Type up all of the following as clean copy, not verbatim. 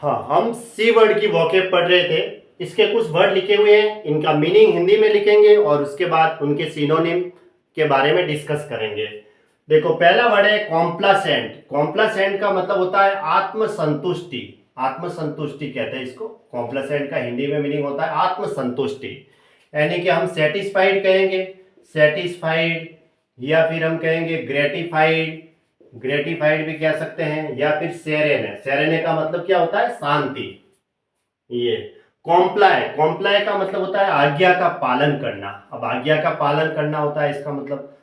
हाँ, हम सी वर्ड की वोकैब पढ़ रहे थे। इसके कुछ वर्ड लिखे हुए हैं, इनका मीनिंग हिंदी में लिखेंगे और उसके बाद उनके सिनोनिम के बारे में डिस्कस करेंगे। देखो, पहला वर्ड है कॉम्प्लासेंट। कॉम्प्लासेंट का मतलब होता है आत्मसंतुष्टि। आत्मसंतुष्टि कहते हैं इसको। कॉम्प्लासेंट का हिंदी में मीनिंग होता है आत्मसंतुष्टि, यानी कि हम सेटिस्फाइड कहेंगे, सेटिस्फाइड, या फिर हम कहेंगे ग्रेटिफाइड। ग्रेटिफाइड भी कह सकते हैं, या फिर सेरेने। सेरेने का मतलब क्या होता है? शांति। ये कॉम्प्लाई, कॉम्प्लाई का मतलब होता है आज्ञा का पालन करना। अब आज्ञा का पालन करना होता है इसका मतलब,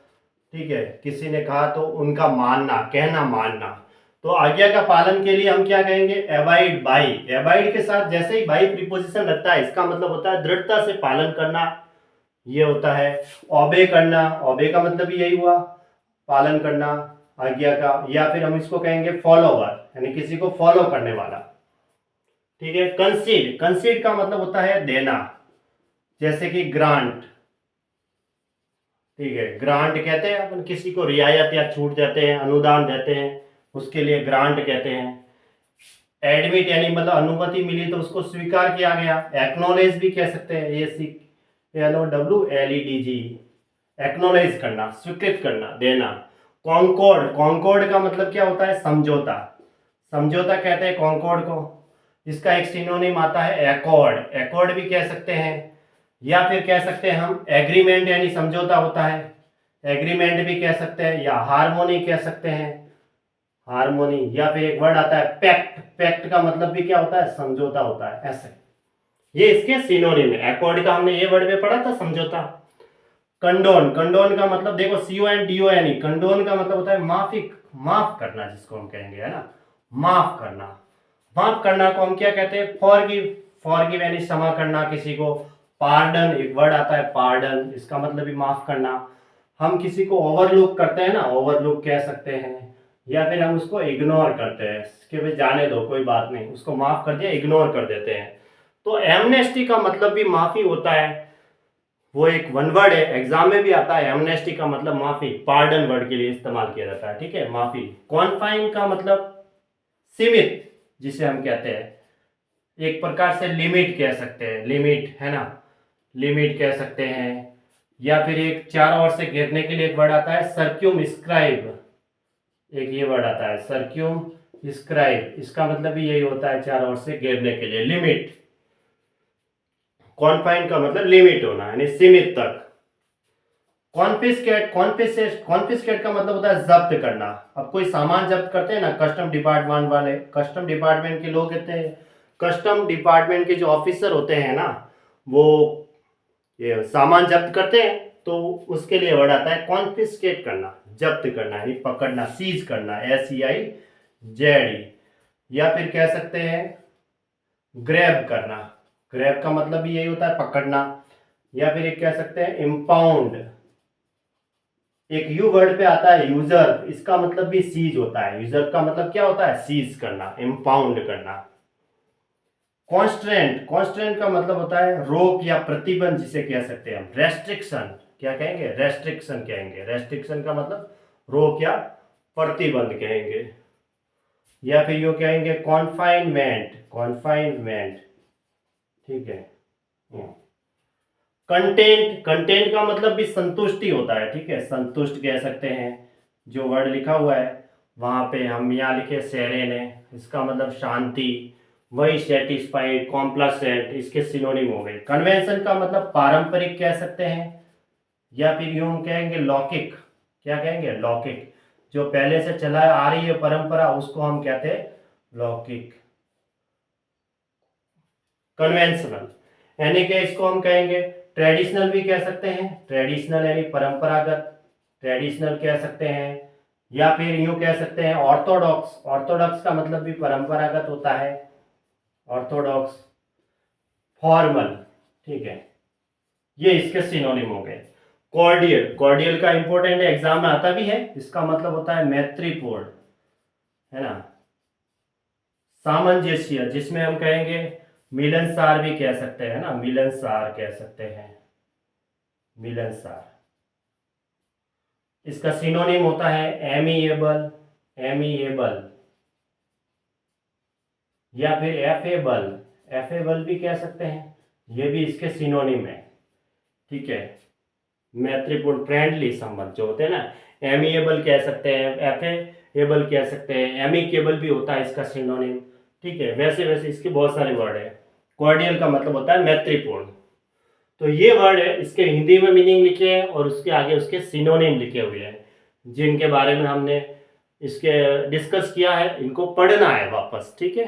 ठीक है, किसी ने कहा तो उनका मानना, कहना, मानना। तो आज्ञा का पालन के लिए हम क्या कहेंगे? Abide by. एबाइड के साथ जैसे ही बाई प्रीपोजिशन लगता है, इसका मतलब होता है दृढ़ता से पालन करना, ये होता है। ओबे करना, ओबे का मतलब भी यही हुआ, पालन करना आज्ञा का। या फिर हम इसको कहेंगे फॉलोवर, यानी किसी को फॉलो करने वाला, ठीक है। कंसीड, कंसीड का मतलब होता है देना, जैसे कि ग्रांट, ठीक है। ग्रांट कहते हैं अपन किसी को रियायत या छूट देते हैं, अनुदान देते हैं, उसके लिए ग्रांट कहते हैं। एडमिट यानी मतलब अनुमति मिली तो उसको स्वीकार किया गया। एक्नोलेज भी कह सकते हैं, ACNOWLEDG, एक्नोलेज करना, स्वीकृत करना, देना। कॉन्कॉर्ड, कॉन्कॉर्ड का मतलब क्या होता है? समझौता। समझौता कहते हैं कॉन्कॉर्ड को। इसका एक सिनोनिम आता है एकॉर्ड, एकॉर्ड भी कह सकते हैं। या फिर कह सकते हैं हम एग्रीमेंट, यानी समझौता होता है, एग्रीमेंट भी कह सकते हैं, या हारमोनी कह सकते हैं, हारमोनी। या फिर एक वर्ड आता है पैक्ट, पैक्ट का मतलब भी क्या होता है? समझौता होता है, ऐसे। ये इसके सिनोनिम है। एकॉर्ड का हमने ये वर्ड में पढ़ा था, समझौता। कंडोन, कंडोन का मतलब देखो, CONDON, कंडोन का मतलब होता है माफी, माफ करना, जिसको हम कहेंगे, है ना, माफ करना। माफ करना को हम क्या कहते हैं? फॉरगिव, फॉरगिव यानी क्षमा करना किसी को। पार्डन, एक वर्ड आता है पार्डन, इसका मतलब भी माफ करना। हम किसी को ओवरलुक करते हैं ना, ओवरलुक कह सकते हैं। या फिर हम उसको इग्नोर करते हैं कि भाई जाने दो, कोई बात नहीं, उसको माफ कर दिया, इग्नोर कर देते हैं। तो एमनेस्टी का मतलब भी माफी होता है। वो एक वन वर्ड है, एग्जाम में भी आता है। एमनेस्टी का मतलब माफी, पार्डन वर्ड के लिए इस्तेमाल किया जाता है, ठीक है, माफी। कॉन्फाइन का मतलब सीमित, जिसे हम कहते हैं, एक प्रकार से लिमिट कह सकते हैं, लिमिट, है ना, लिमिट कह सकते हैं। या फिर एक चारों ओर से घेरने के लिए एक वर्ड आता है सर्क्यूम स्क्राइब, एक ये वर्ड आता है सर्क्यूम स्क्राइब, इसका मतलब भी यही होता है, चारों ओर से घेरने के लिए, लिमिट। कॉन्फाइन का मतलब लिमिट होना, यानी सीमित तक। कॉन्फिस्केट, कॉन्फिस्केट, कॉन्फिस्केट का मतलब होता है जब्त करना। अब कोई सामान जब्त करते हैं ना, कस्टम डिपार्टमेंट वाले, कस्टम डिपार्टमेंट के लोग कहते हैं, कस्टम डिपार्टमेंट के जो ऑफिसर होते हैं ना, वो ये सामान जब्त करते हैं, तो उसके लिए वर्ड आता है कॉन्फिस्केट करना, जब्त करना, यानी पकड़ना, सीज करना, SEIZE। या फिर कह सकते हैं ग्रैब करना, ग्रैब का मतलब भी यही होता है, पकड़ना। या फिर एक कह सकते हैं इम्पाउंड, एक यू वर्ड पे आता है यूजर, इसका मतलब भी सीज होता है। यूजर का मतलब क्या होता है? सीज करना, इम्पाउंड करना। कॉन्स्ट्रेंट, कॉन्स्ट्रेंट का मतलब होता है रोक या प्रतिबंध, जिसे कह सकते हैं हम रेस्ट्रिक्शन। क्या कहेंगे? रेस्ट्रिक्शन कहेंगे। रेस्ट्रिक्शन का मतलब रोक या प्रतिबंध कहेंगे। या फिर यूं कहेंगे कॉन्फाइनमेंट, कॉन्फाइनमेंट, ठीक है। कंटेंट, कंटेंट का मतलब भी संतुष्टि होता है, ठीक है, संतुष्ट कह सकते हैं। जो वर्ड लिखा हुआ है वहां पे हम यहाँ लिखे सेरेन है, इसका मतलब शांति, वही सेटिस्फाइड, कॉम्प्लासेंट, इसके सिनोनिम हो गए। कन्वेंशन का मतलब पारंपरिक कह सकते हैं। या फिर यूं कहेंगे लौकिक, क्या कहेंगे? लौकिक, जो पहले से चला आ रही है परंपरा, उसको हम कहते हैं लौकिक। कन्वेंशनल, यानी कि इसको हम कहेंगे ट्रेडिशनल भी कह सकते हैं, ट्रेडिशनल यानी परंपरागत, ट्रेडिशनल कह सकते हैं। या फिर यूं कह सकते हैं ऑर्थोडॉक्स, ऑर्थोडॉक्स का मतलब भी परंपरागत होता है, ऑर्थोडॉक्स। फॉर्मल, ठीक है, ये इसके सिनोनिम हो गए। कॉर्डियल, कॉर्डियल का इंपॉर्टेंट है, एग्जाम में आता भी है, इसका मतलब होता है मैत्रीपूर्ण, है ना। सामंजस्य, जिसमें हम कहेंगे मिलनसार भी कह सकते हैं ना, मिलनसार कह सकते हैं, मिलनसार। इसका सिनोनिम होता है एमिएबल, एमिएबल। या फिर एफेबल, एफेबल भी कह सकते हैं, ये भी इसके सिनोनिम है। ठीक है, मैत्रीपूर्ण, फ्रेंडली संबंध जो होते हैं ना, एमिएबल कह सकते हैं, एफेबल कह सकते हैं, एमिकेबल भी होता है इसका सिनोनिम। ठीक है, वैसे वैसे इसके बहुत सारे वर्ड है। कॉर्डियल का मतलब होता है मैत्रीपूर्ण। तो ये वर्ड है, इसके हिंदी में मीनिंग लिखे हैं और उसके आगे उसके सिनोनिम लिखे हुए हैं, जिनके बारे में हमने इसके डिस्कस किया है, इनको पढ़ना है वापस। ठीक है।